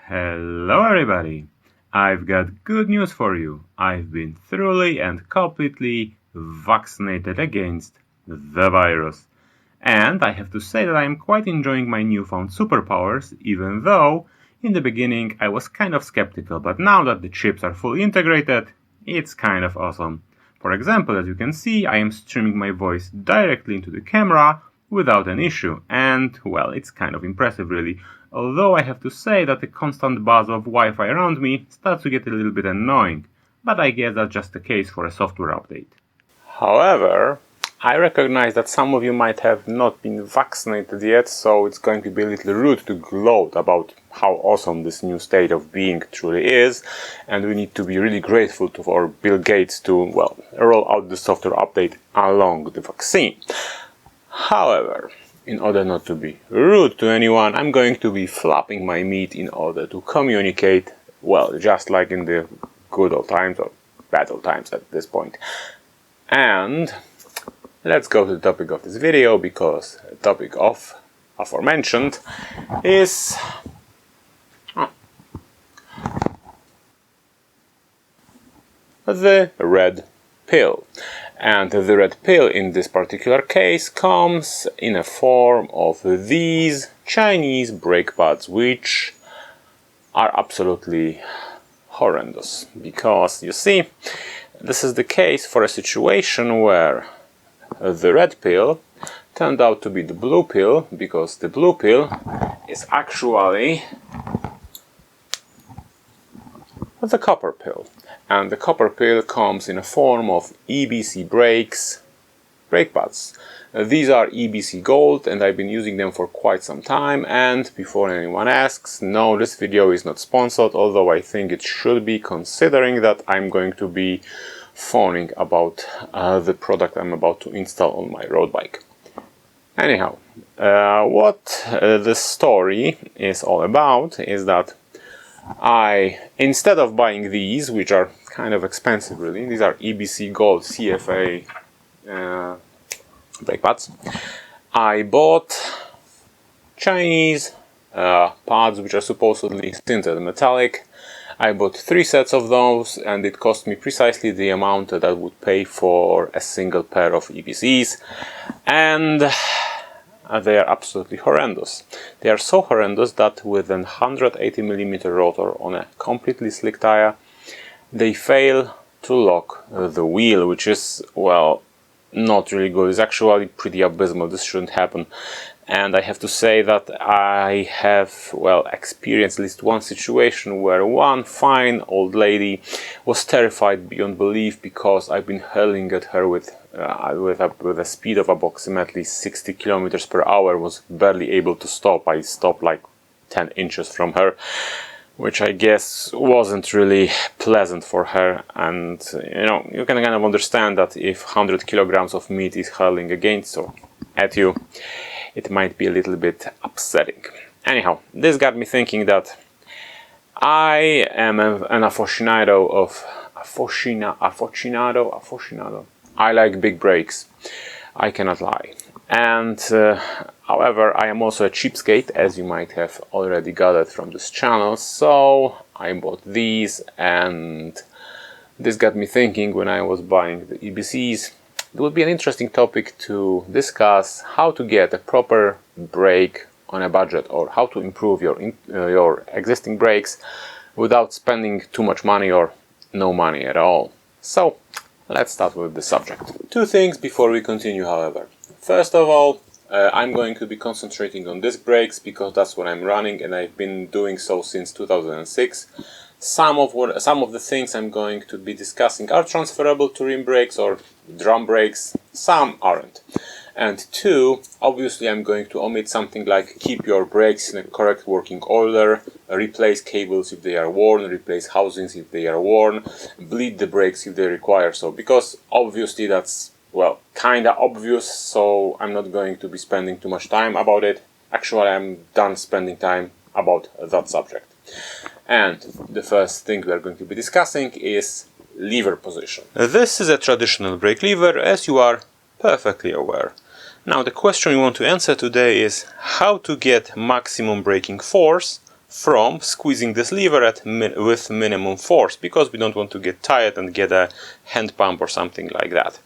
Hello everybody! I've got good news for you. I've been thoroughly and completely vaccinated against the virus. And I have to say that I'm quite enjoying my newfound superpowers, even though in the beginning I was kind of skeptical, but now that the chips are fully integrated, it's kind of awesome. For example, as you can see, I am streaming my voice directly into the camera without an issue, and well, it's kind of impressive really. Although I have to say that the constant buzz of Wi-Fi around me starts to get a little bit annoying, but I guess that's just the case for a software update. However, I recognize that some of you might have not been vaccinated yet, so it's going to be a little rude to gloat about how awesome this new state of being truly is, and we need to be really grateful for Bill Gates to, well, roll out the software update along with the vaccine. However, in order not to be rude to anyone, I'm going to be flapping my meat in order to communicate, well, just like in the good old times, or bad old times at this point. And let's go to the topic of this video, because the topic of aforementioned is the red pill. And the red pill in this particular case comes in a form of these Chinese brake pads, which are absolutely horrendous. Because, you see, this is the case for a situation where the red pill turned out to be the blue pill, because the blue pill is actually the copper pill. And the copper pill comes in a form of EBC brake pads. These are EBC Gold, and I've been using them for quite some time. And before anyone asks, no, this video is not sponsored, although I think it should be, considering that I'm going to be phoning about the product I'm about to install on my road bike. Anyhow, what this story is all about is that instead of buying these, which are kind of expensive really, these are EBC Gold CFA brake pads, I bought Chinese pads which are supposedly tinted metallic. I bought 3 sets of those, and it cost me precisely the amount that I would pay for a single pair of EBCs, and they are absolutely horrendous. They are so horrendous that with a 180mm rotor on a completely slick tire, they fail to lock the wheel, which is, well, not really good. It's actually pretty abysmal. This shouldn't happen. And I have to say that I have, well, experienced at least one situation where one fine old lady was terrified beyond belief because I've been hurling at her with a speed of approximately 60 kilometers per hour, was barely able to stop. I stopped like 10 inches from her, which I guess wasn't really pleasant for her. And, you know, you can kind of understand that if 100 kilograms of meat is hurling against or at you, it might be a little bit upsetting. Anyhow, this got me thinking that I am an aficionado of I like big brakes, I cannot lie. And however, I am also a cheapskate, as you might have already gathered from this channel, so I bought these, and this got me thinking when I was buying the EBCs. It would be an interesting topic to discuss how to get a proper brake on a budget, or how to improve your existing brakes without spending too much money or no money at all. So let's start with the subject. 2 things before we continue, however. First of all, I'm going to be concentrating on disc brakes because that's what I'm running, and I've been doing so since 2006. Some of the things I'm going to be discussing are transferable to rim brakes or drum brakes, some aren't. And 2, obviously I'm going to omit something like keep your brakes in a correct working order, replace cables if they are worn, replace housings if they are worn, bleed the brakes if they require so, because obviously that's, well, kinda obvious, so I'm not going to be spending too much time about it. Actually, I'm done spending time about that subject. And the first thing we are going to be discussing is lever position. This is a traditional brake lever, as you are perfectly aware. Now the question we want to answer today is how to get maximum braking force from squeezing this lever with minimum force, because we don't want to get tired and get a hand pump or something like that.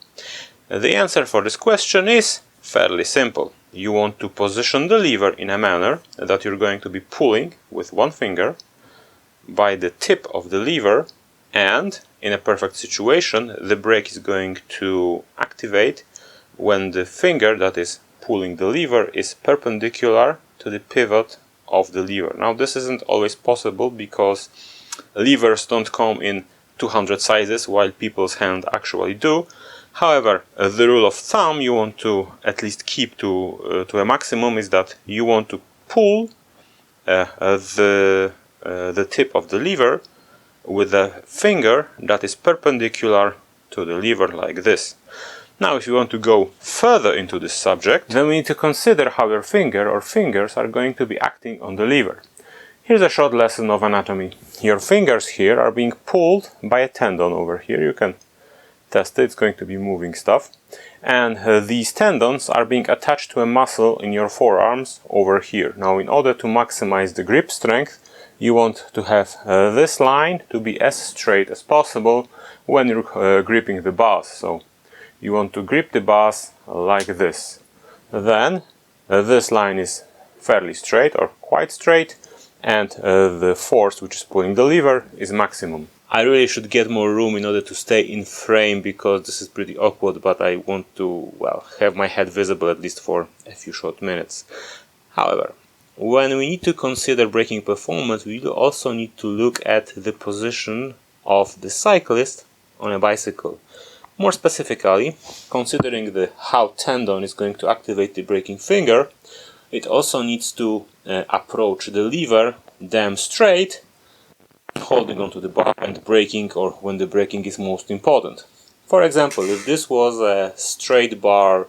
The answer for this question is fairly simple. You want to position the lever in a manner that you're going to be pulling with one finger by the tip of the lever, and in a perfect situation the brake is going to activate when the finger that is pulling the lever is perpendicular to the pivot of the lever. Now this isn't always possible because levers don't come in 200 sizes while people's hand actually do. However, the rule of thumb you want to at least keep to a maximum is that you want to pull the tip of the lever with a finger that is perpendicular to the lever like this. Now if you want to go further into this subject, then we need to consider how your finger or fingers are going to be acting on the lever. Here's a short lesson of anatomy. Your fingers here are being pulled by a tendon over here. You can test it, it's going to be moving stuff. And these tendons are being attached to a muscle in your forearms over here. Now in order to maximize the grip strength, you want to have this line to be as straight as possible when you're gripping the bars. So you want to grip the bars like this. Then this line is fairly straight or quite straight, and the force which is pulling the lever is maximum. I really should get more room in order to stay in frame because this is pretty awkward, but I want to, well, have my head visible at least for a few short minutes. However, when we need to consider braking performance, we also need to look at the position of the cyclist on a bicycle. More specifically, considering how tendon is going to activate the braking finger, it also needs to approach the lever damn straight, holding onto the bar and braking, or when the braking is most important. For example, if this was a straight bar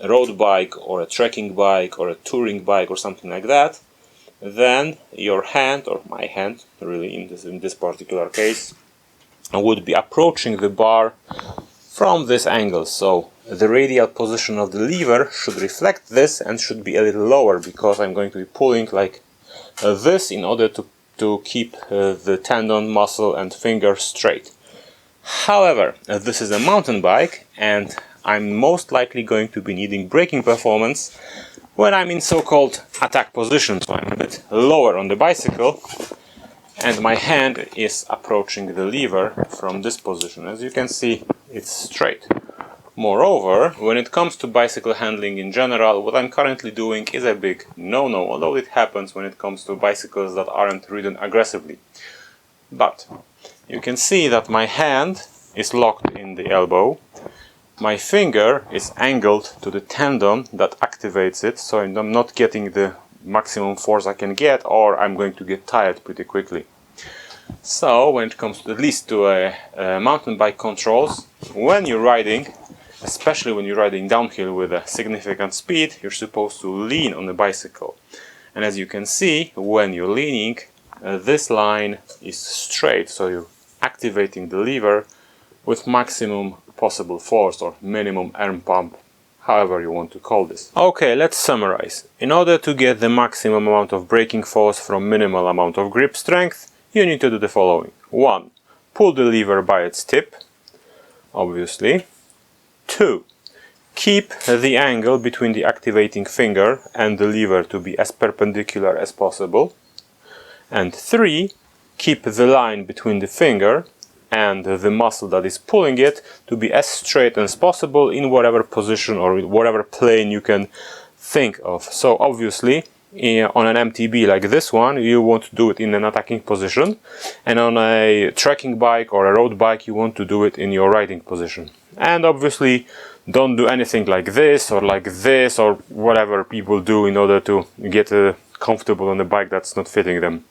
road bike or a trekking bike or a touring bike or something like that, then your hand, or my hand really in this particular case, would be approaching the bar from this angle. So the radial position of the lever should reflect this and should be a little lower, because I'm going to be pulling like this in order to keep the tendon, muscle and finger straight. However, this is a mountain bike and I'm most likely going to be needing braking performance when I'm in so-called attack position, so I'm a bit lower on the bicycle and my hand is approaching the lever from this position. As you can see, it's straight. Moreover, when it comes to bicycle handling in general, what I'm currently doing is a big no-no, although it happens when it comes to bicycles that aren't ridden aggressively. But you can see that my hand is locked in the elbow, my finger is angled to the tendon that activates it, so I'm not getting the maximum force I can get, or I'm going to get tired pretty quickly. So when it comes at least to mountain bike controls, when you're riding, especially when you're riding downhill with a significant speed, you're supposed to lean on the bicycle. And as you can see, when you're leaning, this line is straight, so you're activating the lever with maximum possible force or minimum arm pump, however you want to call this. Okay, let's summarize. In order to get the maximum amount of braking force from minimal amount of grip strength, you need to do the following. 1. Pull the lever by its tip, obviously. 2. Keep the angle between the activating finger and the lever to be as perpendicular as possible. And 3. Keep the line between the finger and the muscle that is pulling it to be as straight as possible in whatever position or whatever plane you can think of. So obviously, on an MTB like this one, you want to do it in an attacking position, and on a trekking bike or a road bike, you want to do it in your riding position. And obviously, don't do anything like this or whatever people do in order to get comfortable on the bike that's not fitting them.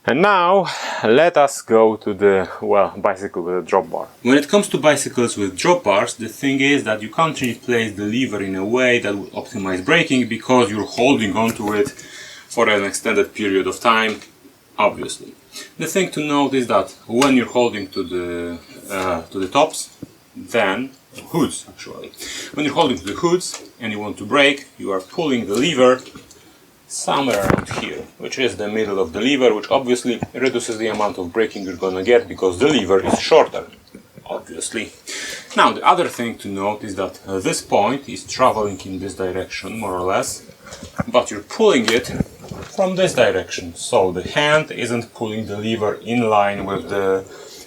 And now, let us go to the, bicycle with a drop bar. When it comes to bicycles with drop bars, the thing is that you can't really place the lever in a way that would optimize braking, because you're holding onto it for an extended period of time, obviously. The thing to note is that when you're holding to the tops, then hoods actually. When you're holding to the hoods and you want to brake, you are pulling the lever somewhere around here, which is the middle of the lever, which obviously reduces the amount of braking you're gonna get because the lever is shorter, obviously. Now, the other thing to note is that this point is traveling in this direction, more or less, but you're pulling it from this direction, so the hand isn't pulling the lever in line with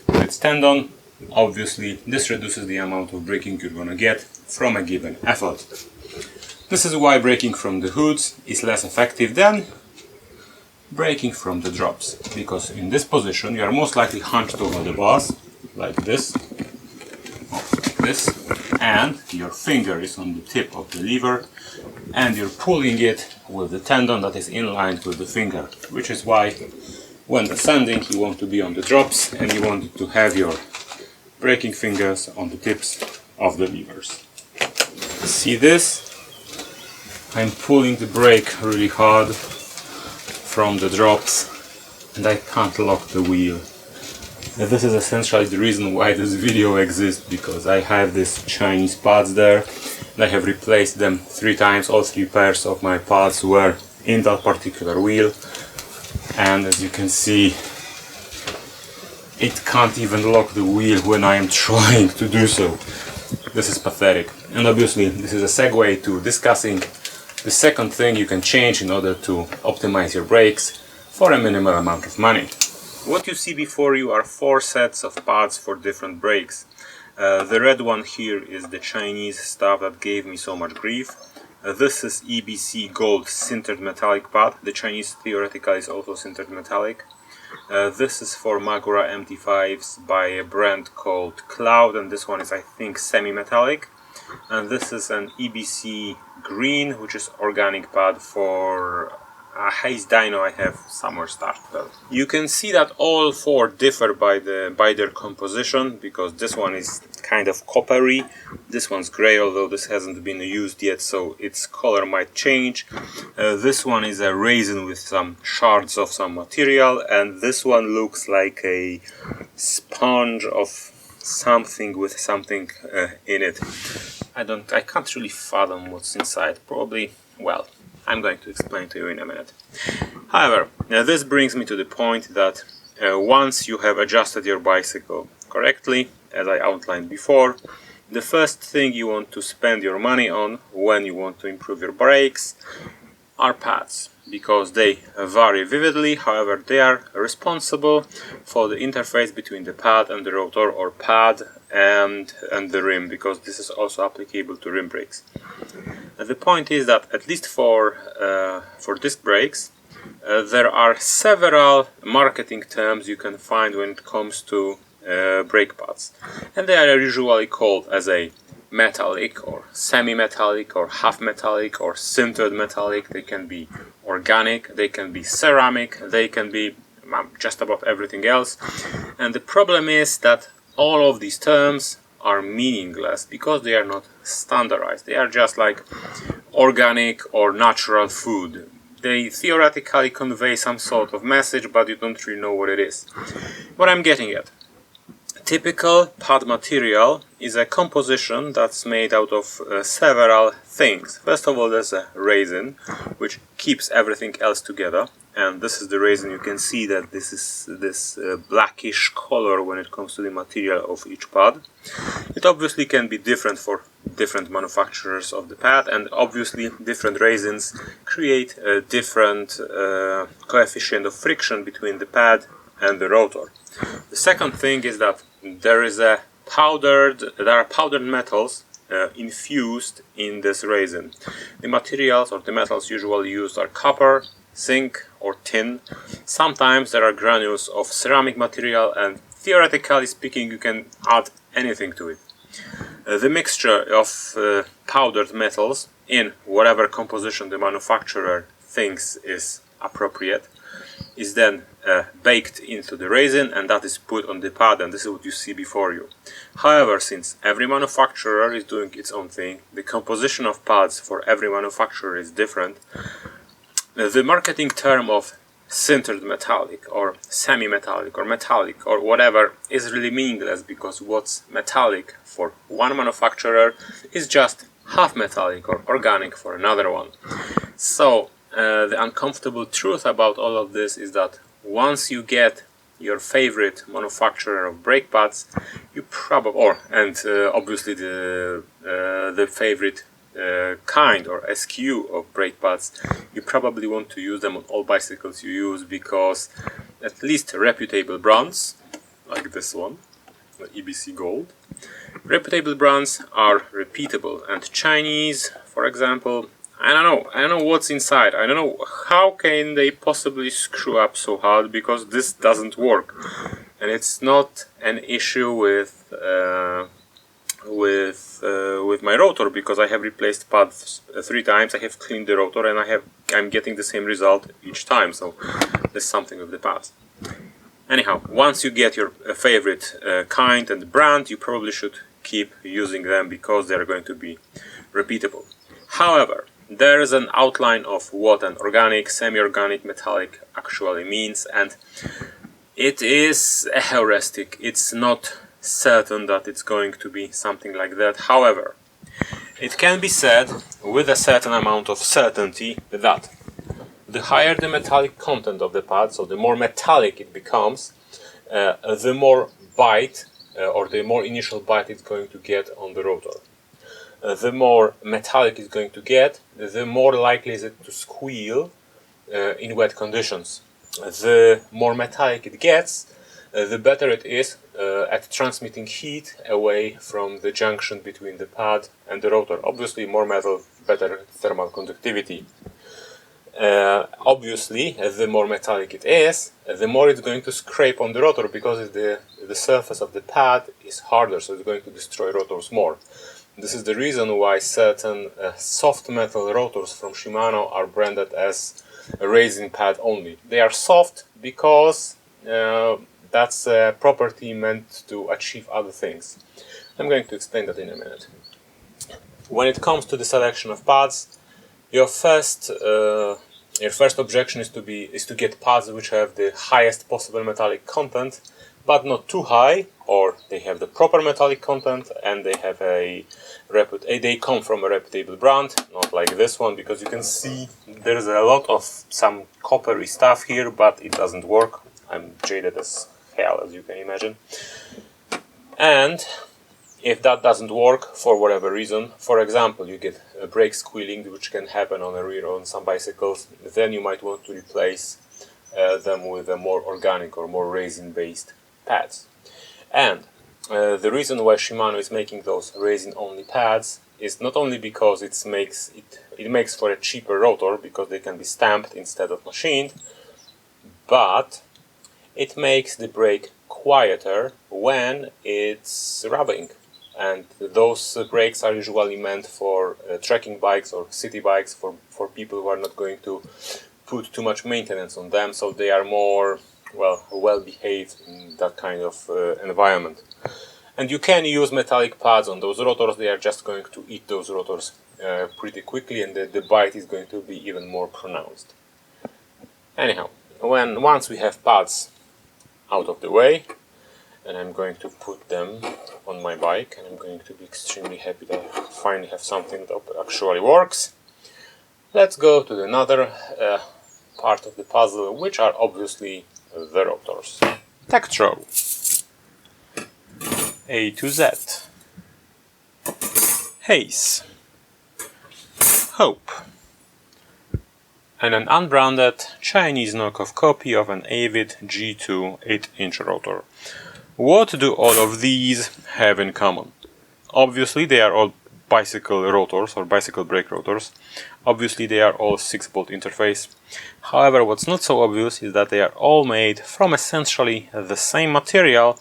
its tendon. Obviously, this reduces the amount of braking you're gonna get from a given effort. This is why braking from the hoods is less effective than braking from the drops, because in this position you are most likely hunched over the bus, like this, and your finger is on the tip of the lever, and you're pulling it with the tendon that is in line with the finger, which is why when descending you want to be on the drops and you want to have your braking fingers on the tips of the levers. See this? I'm pulling the brake really hard from the drops and I can't lock the wheel. And this is essentially the reason why this video exists, because I have these Chinese pads there and I have replaced them 3 times. All 3 pairs of my pads were in that particular wheel, and as you can see, it can't even lock the wheel when I am trying to do so. This is pathetic. And obviously this is a segue to discussing the second thing you can change in order to optimize your brakes for a minimal amount of money. What you see before you are 4 sets of pads for different brakes. The red one here is the Chinese stuff that gave me so much grief. This is EBC Gold Sintered Metallic pad. The Chinese theoretically is also sintered metallic. This is for Magura MT5s by a brand called Cloud, and this one is, I think, semi-metallic. And this is an EBC Green, which is organic pad for a Haze dyno I have somewhere stashed. You can see that all 4 differ by their composition, because this one is kind of coppery, this one's grey, although this hasn't been used yet, so its color might change. This one is a resin with some shards of some material, and this one looks like a sponge of something with something in it. I can't really fathom what's inside. Probably, well, I'm going to explain to you in a minute. However, this brings me to the point that once you have adjusted your bicycle correctly, as I outlined before, the first thing you want to spend your money on when you want to improve your brakes are pads, because they vary vividly. However, they are responsible for the interface between the pad and the rotor, or pad and the rim, because this is also applicable to rim brakes. The point is that, at least for disc brakes, there are several marketing terms you can find when it comes to brake pads, and they are usually called as a metallic or semi-metallic or half metallic or sintered metallic. They can be organic, they can be ceramic, they can be just about everything else. And the problem is that all of these terms are meaningless because they are not standardized. They are just like organic or natural food. They theoretically convey some sort of message, but you don't really know what it is. What I'm getting at: typical pad material is a composition that's made out of several things. First of all, there's a resin, which keeps everything else together. And this is the resin. You can see that this is this blackish color when it comes to the material of each pad. It obviously can be different for different manufacturers of the pad, and obviously different resins create a different coefficient of friction between the pad and the rotor. The second thing is that there are powdered metals infused in this resin. The materials or the metals usually used are copper, zinc or tin. Sometimes there are granules of ceramic material, and theoretically speaking you can add anything to it. The mixture of powdered metals in whatever composition the manufacturer thinks is appropriate is then baked into the resin, and that is put on the pad, and this is what you see before you. However, since every manufacturer is doing its own thing, the composition of pads for every manufacturer is different. The marketing term of sintered metallic or semi-metallic or metallic or whatever is really meaningless, because what's metallic for one manufacturer is just half metallic or organic for another one. So the uncomfortable truth about all of this is that once you get your favorite manufacturer of brake pads, you probably, obviously the favorite kind or SKU of brake pads, you probably want to use them on all bicycles you use, because at least reputable brands like this one, the EBC Gold, reputable brands are repeatable, and Chinese, for example, I don't know what's inside. I don't know how can they possibly screw up so hard, because this doesn't work. And it's not an issue with my rotor, because I have replaced pads 3 times. I have cleaned the rotor, and I'm getting the same result each time. So there's something of the past. Anyhow, once you get your favorite kind and brand, you probably should keep using them, because they're going to be repeatable. However, there is an outline of what an organic, semi-organic, metallic actually means, and it is a heuristic. It's not certain that it's going to be something like that. However, it can be said with a certain amount of certainty that the higher the metallic content of the pad, so the more metallic it becomes, the more bite or the more initial bite it's going to get on the rotor. The more metallic it's going to get, the more likely is it to squeal in wet conditions. The more metallic it gets, the better it is at transmitting heat away from the junction between the pad and the rotor. Obviously, more metal, better thermal conductivity. Obviously, the more metallic it is, the more it's going to scrape on the rotor, because the surface of the pad is harder, so it's going to destroy rotors more. This is the reason why certain soft metal rotors from Shimano are branded as a resin pad only. They are soft because that's a property meant to achieve other things. I'm going to explain that in a minute. When it comes to the selection of pads, your first objection is to get pads which have the highest possible metallic content, but not too high, or they have the proper metallic content, and they have they come from a reputable brand, not like this one, because you can see there's a lot of some coppery stuff here, but it doesn't work. I'm jaded as hell, as you can imagine. And if that doesn't work for whatever reason, for example, you get a brake squealing, which can happen on a rear on some bicycles, then you might want to replace them with a more organic or more resin-based pads. And the reason why Shimano is making those resin-only pads is not only because it makes for a cheaper rotor, because they can be stamped instead of machined, but it makes the brake quieter when it's rubbing. And those brakes are usually meant for trekking bikes or city bikes, for people who are not going to put too much maintenance on them, so they are more well behaved in that kind of environment. And you can use metallic pads on those rotors. They are just going to eat those rotors pretty quickly, and the bite is going to be even more pronounced. Anyhow, once we have pads out of the way, and I'm going to put them on my bike, and I'm going to be extremely happy that I finally have something that actually works. Let's go to another part of the puzzle, which are obviously the rotors. Tektro, A to Z, Haze, Hope, and an unbranded Chinese knockoff copy of an Avid G2 8-inch rotor. What do all of these have in common? Obviously, they are all bicycle rotors or bicycle brake rotors. Obviously, they are all 6-bolt interface. However, what's not so obvious is that they are all made from essentially the same material,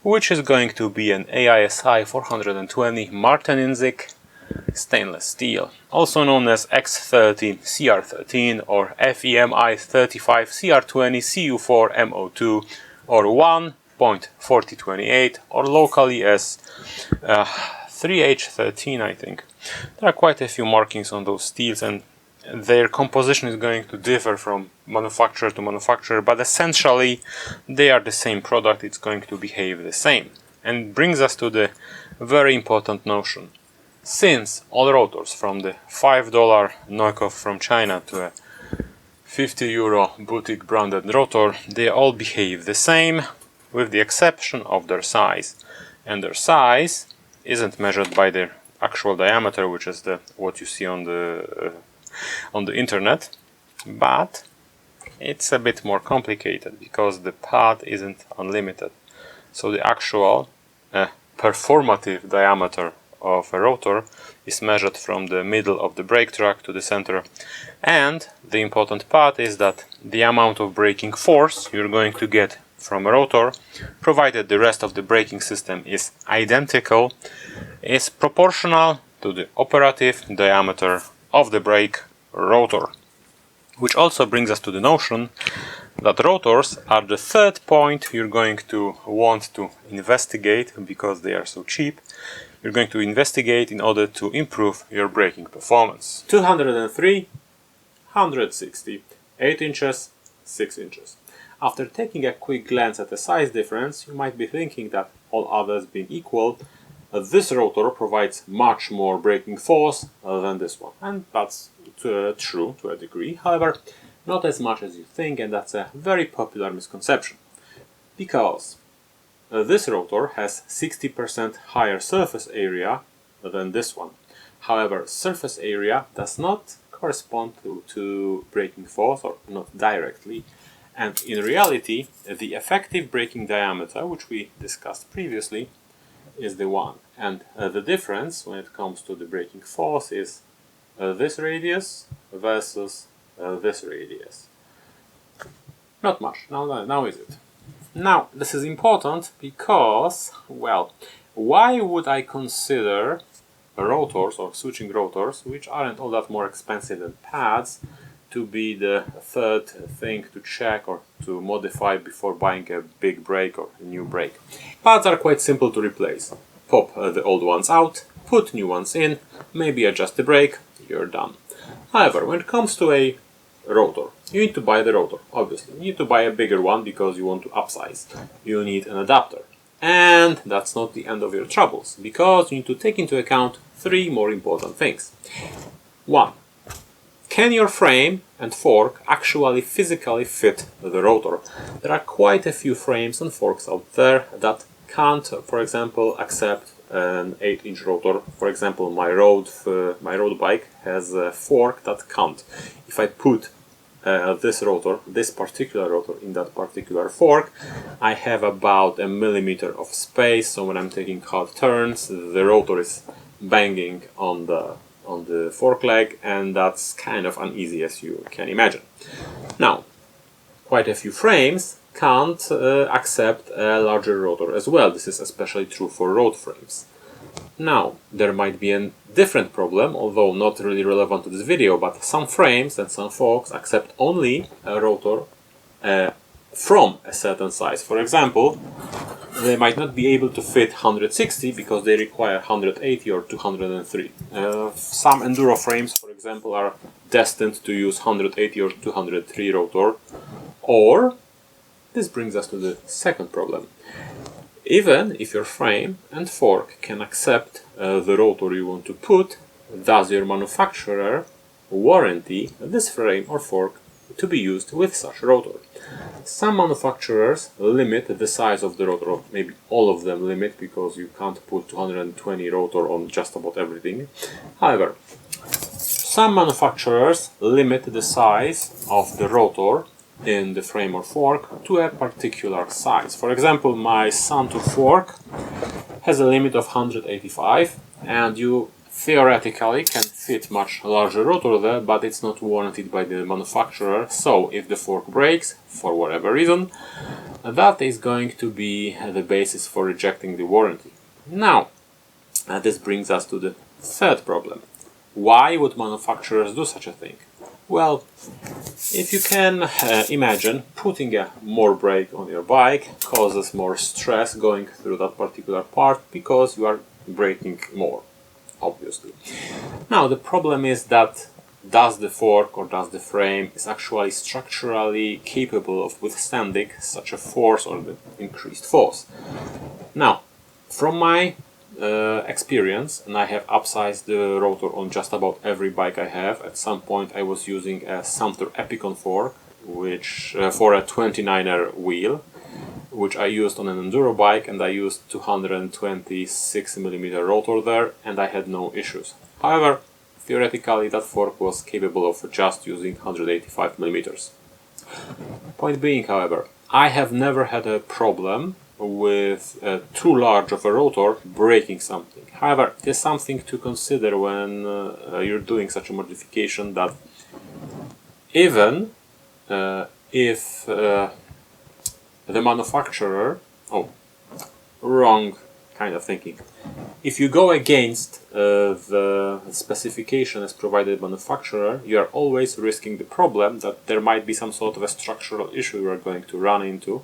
which is going to be an AISI 420 Martensik stainless steel, also known as X30 CR13 or FEMI 35 CR20 CU4 MO2 or 1.4028 or locally as 3H13, I think. There are quite a few markings on those steels, and their composition is going to differ from manufacturer to manufacturer, but essentially they are the same product. It's going to behave the same, and brings us to the very important notion. Since all rotors from the $5 knockoff from China to a €50 boutique branded rotor, they all behave the same with the exception of their size. And their size isn't measured by their actual diameter, which is what you see on the internet, but it's a bit more complicated because the pad isn't unlimited. So the actual performative diameter of a rotor is measured from the middle of the brake track to the center, and the important part is that the amount of braking force you're going to get from a rotor, provided the rest of the braking system is identical, is proportional to the operative diameter of the brake rotor. Which also brings us to the notion that rotors are the third point you're going to want to investigate because they are so cheap. You're going to investigate in order to improve your braking performance. 203, 160, 8 inches, 6 inches. After taking a quick glance at the size difference, you might be thinking that all others being equal, this rotor provides much more braking force than this one. And that's true to a degree, however, not as much as you think, and that's a very popular misconception. Because this rotor has 60% higher surface area than this one. However, surface area does not correspond to braking force, or not directly, and in reality the effective braking diameter, which we discussed previously, is the one, and the difference when it comes to the braking force is this radius versus this radius. Not much. Now is it? Now this is important because, well, why would I consider rotors or switching rotors, which aren't all that more expensive than pads, to be the third thing to check or to modify before buying a big brake or a new brake? Pads are quite simple to replace. Pop the old ones out, put new ones in, maybe adjust the brake, you're done. However, when it comes to a rotor, you need to buy the rotor, obviously. You need to buy a bigger one because you want to upsize. You need an adapter. And that's not the end of your troubles, because you need to take into account three more important things. 1. Can your frame and fork actually physically fit the rotor? There are quite a few frames and forks out there that can't, for example, accept an 8-inch rotor. For example, my road bike has a fork that can't. If I put this particular rotor in that particular fork, I have about a millimeter of space, so when I'm taking hard turns, the rotor is banging on the fork leg, and that's kind of uneasy, as you can imagine. Now, quite a few frames can't accept a larger rotor as well. This is especially true for road frames. Now, there might be a different problem, although not really relevant to this video, but some frames and some forks accept only a rotor from a certain size. For example, they might not be able to fit 160 because they require 180 or 203. Some enduro frames, for example, are destined to use 180 or 203 rotor. Or, this brings us to the second problem. Even if your frame and fork can accept the rotor you want to put, does your manufacturer warranty this frame or fork to be used with such rotor? Some manufacturers limit the size of the rotor, or maybe all of them limit, because you can't put 220 rotor on just about everything. However, some manufacturers limit the size of the rotor in the frame or fork to a particular size. For example, my Santur fork has a limit of 185, and you theoretically can fit much larger rotor there, but it's not warranted by the manufacturer. So if the fork breaks for whatever reason, that is going to be the basis for rejecting the warranty. Now, this brings us to the third problem. Why would manufacturers do such a thing? Well, if you can imagine, putting a more brake on your bike causes more stress going through that particular part because you are braking more, obviously. Now, the problem is that does the fork or does the frame is actually structurally capable of withstanding such a force or the increased force? Now, from my experience, and I have upsized the rotor on just about every bike I have. At some point I was using a Sumter Epicon fork, which for a 29er wheel, which I used on an enduro bike, and I used 226mm rotor there, and I had no issues. However, theoretically that fork was capable of just using 185mm. Point being, however, I have never had a problem with too large of a rotor breaking something. However, it is something to consider when you're doing such a modification, that even if the manufacturer... Oh, wrong kind of thinking. If you go against the specification as provided by the manufacturer, you are always risking the problem that there might be some sort of a structural issue you are going to run into,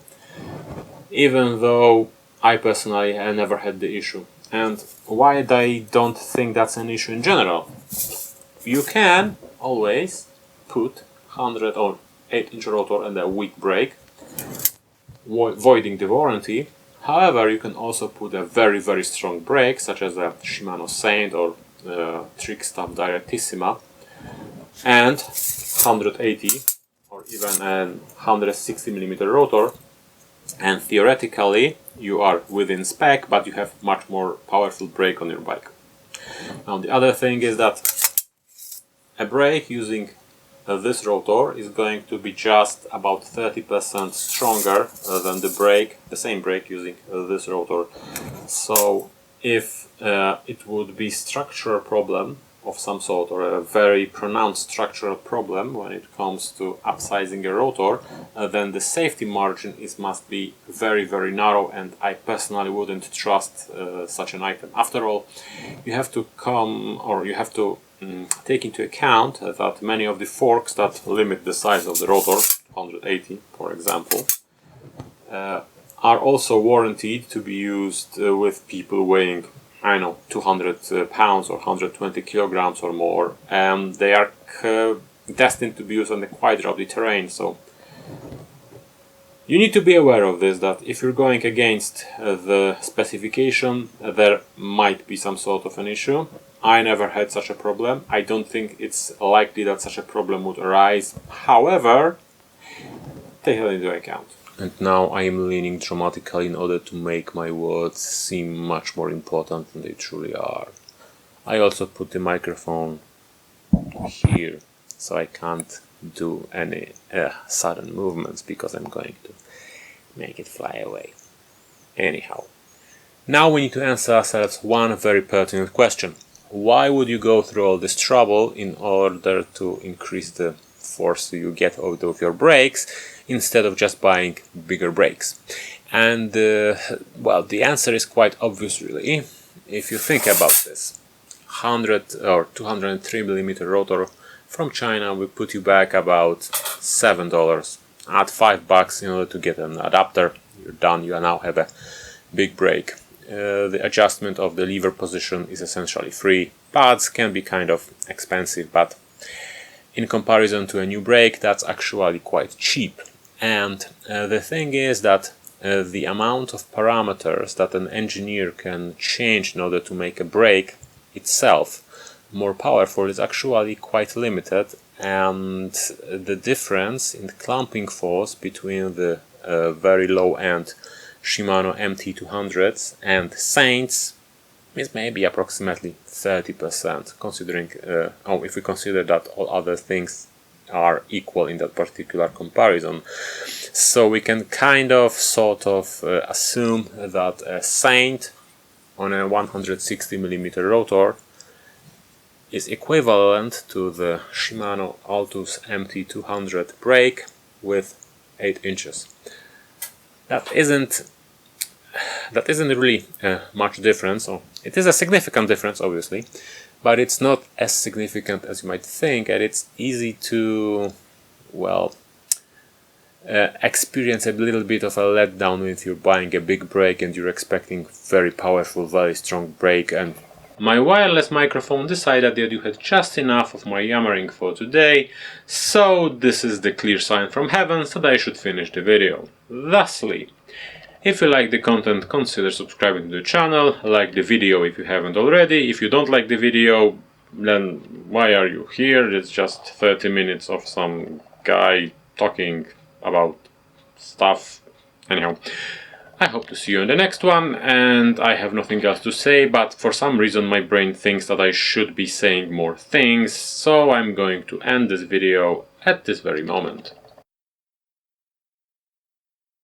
even though I personally have never had the issue. And why I don't think that's an issue in general? You can always put 100 or 8-inch rotor and a weak brake, voiding the warranty. However, you can also put a very strong brake, such as a Shimano Saint or Trickstop Directissima, and 180 or even a 160mm rotor, and theoretically you are within spec, but you have much more powerful brake on your bike. Now the other thing is that a brake using this rotor is going to be just about 30% stronger than the same brake using this rotor. So if it would be structural problem of some sort, or a very pronounced structural problem when it comes to upsizing a rotor, then the safety margin must be very narrow, and I personally wouldn't trust such an item. After all, you have to take into account that many of the forks that limit the size of the rotor, 180 for example, are also warranted to be used with people weighing, I don't know, 200 pounds or 120 kilograms or more, and they are destined to be used on a quite rough terrain. So you need to be aware of this, that if you're going against the specification, there might be some sort of an issue. I never had such a problem. I don't think it's likely that such a problem would arise. However, take it into account. And now I am leaning dramatically in order to make my words seem much more important than they truly are. I also put the microphone here, so I can't do any sudden movements, because I'm going to make it fly away. Anyhow, now we need to answer ourselves one very pertinent question. Why would you go through all this trouble in order to increase the force you get out of your brakes, instead of just buying bigger brakes? And well, the answer is quite obvious, really. If you think about this, 100 or 203mm rotor from China will put you back about $7. Add $5 in order to get an adapter, you're done. You now have a big brake. The adjustment of the lever position is essentially free. Pads can be kind of expensive, but in comparison to a new brake, that's actually quite cheap. And the thing is that the amount of parameters that an engineer can change in order to make a brake itself more powerful is actually quite limited, and the difference in clamping force between the very low-end Shimano MT200s and Saints is maybe approximately 30%, considering if we consider that all other things are equal in that particular comparison. So we can kind of sort of assume that a Saint on a 160mm rotor is equivalent to the Shimano Altus MT200 brake with 8 inches. That isn't really much difference. Or it is a significant difference, obviously, but it's not as significant as you might think, and it's easy to, well, experience a little bit of a letdown if you're buying a big brake and you're expecting very powerful, very strong brake. And my wireless microphone decided that you had just enough of my yammering for today, so this is the clear sign from heaven that I should finish the video. Thusly, If you like the content, consider subscribing to the channel, like the video if you haven't already. If you don't like the video, then why are you here? It's just 30 minutes of some guy talking about stuff. Anyhow, I hope to see you in the next one, and I have nothing else to say, but for some reason my brain thinks that I should be saying more things, so I'm going to end this video at this very moment.